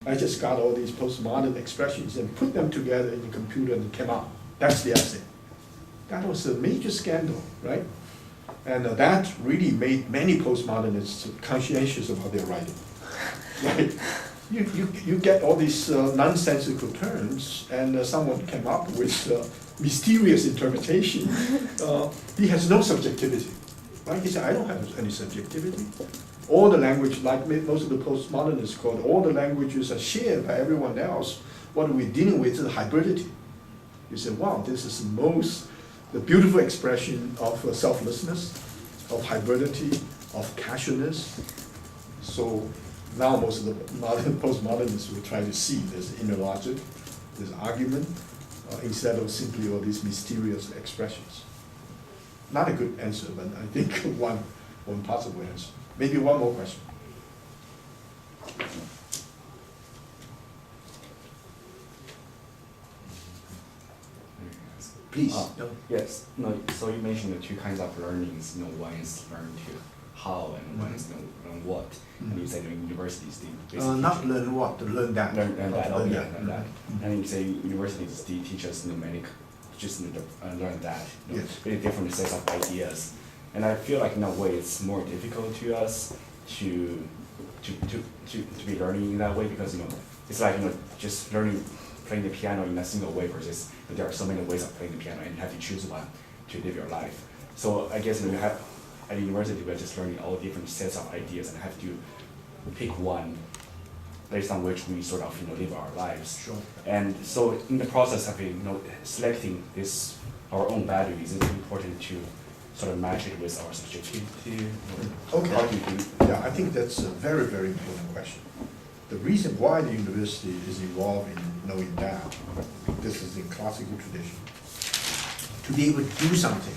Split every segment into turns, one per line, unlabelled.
I just got all these postmodern expressions and put them together in the computer and it came out. That's the essay. That was a major scandal, right? And that really made many postmodernists conscientious about their writing. Right? You get all these nonsensical terms, and someone came up with mysterious interpretation. He has no subjectivity. Right? He said, I don't have any subjectivity. All the language, like most of the postmodernists called, all the languages are shared by everyone else. What we're dealing with is hybridity. You say, wow, this is the beautiful expression of selflessness, of hybridity, of casualness. So now most of the postmodernists will try to see this inner logic, this argument, instead of simply all these mysterious expressions. Not a good answer, but I think one possible answer. Maybe one more question. Please.
Yes. No. So you mentioned the two kinds of learnings. One is learn to how, and one is learn what. And you say universities basically
not learn what, learn that.
Learn that. Learn that. And you say universities teach us just learn that.
Yes.
Very different sets of ideas. And I feel like in a way it's more difficult to us to be learning in that way, because it's like just playing the piano in a single way versus there are so many ways of playing the piano and you have to choose one to live your life. So I guess we have at university we're just learning all different sets of ideas and have to pick one based on which we sort of live our lives.
Sure.
And so in the process of selecting our own value, is it important to sort of match it with our subjectivity?
Okay.
How do you do?
Yeah, I think that's a very, very important question. The reason why the university is involved in knowing that, this is in classical tradition, to be able to do something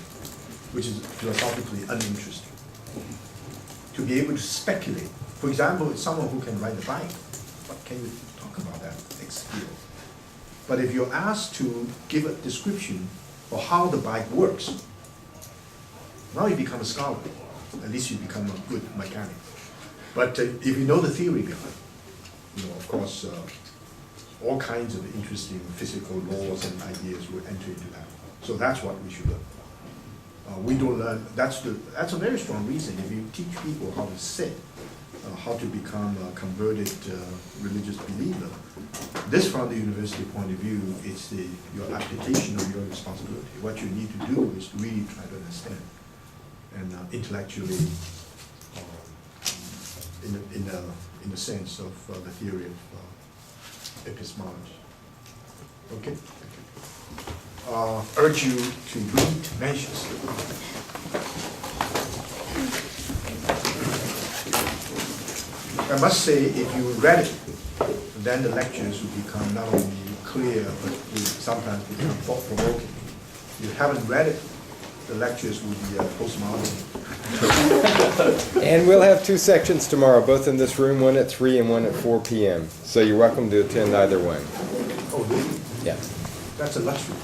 which is philosophically uninteresting, to be able to speculate. For example, someone who can ride a bike, what can you talk about that skill? But if you're asked to give a description of how the bike works, now you become a scholar. At least you become a good mechanic. But if you know the theory behind, of course, all kinds of interesting physical laws and ideas will enter into that. So that's what we should learn. We don't learn. That's a very strong reason. If you teach people how to sit, how to become a converted religious believer, this from the university point of view, it's your application of your responsibility. What you need to do is to really try to understand and intellectually, in the sense of the theory of epistemology. Okay? Urge you to read Mencius. I must say, if you read it, then the lectures will become not only clear, but will sometimes become thought-provoking. If you haven't read it, the lectures will be postmodern.
And we'll have 2 sections tomorrow, both in this room, one at 3 and one at 4 p.m. So you're welcome to attend either one.
Oh, really?
Yeah.
That's a luxury.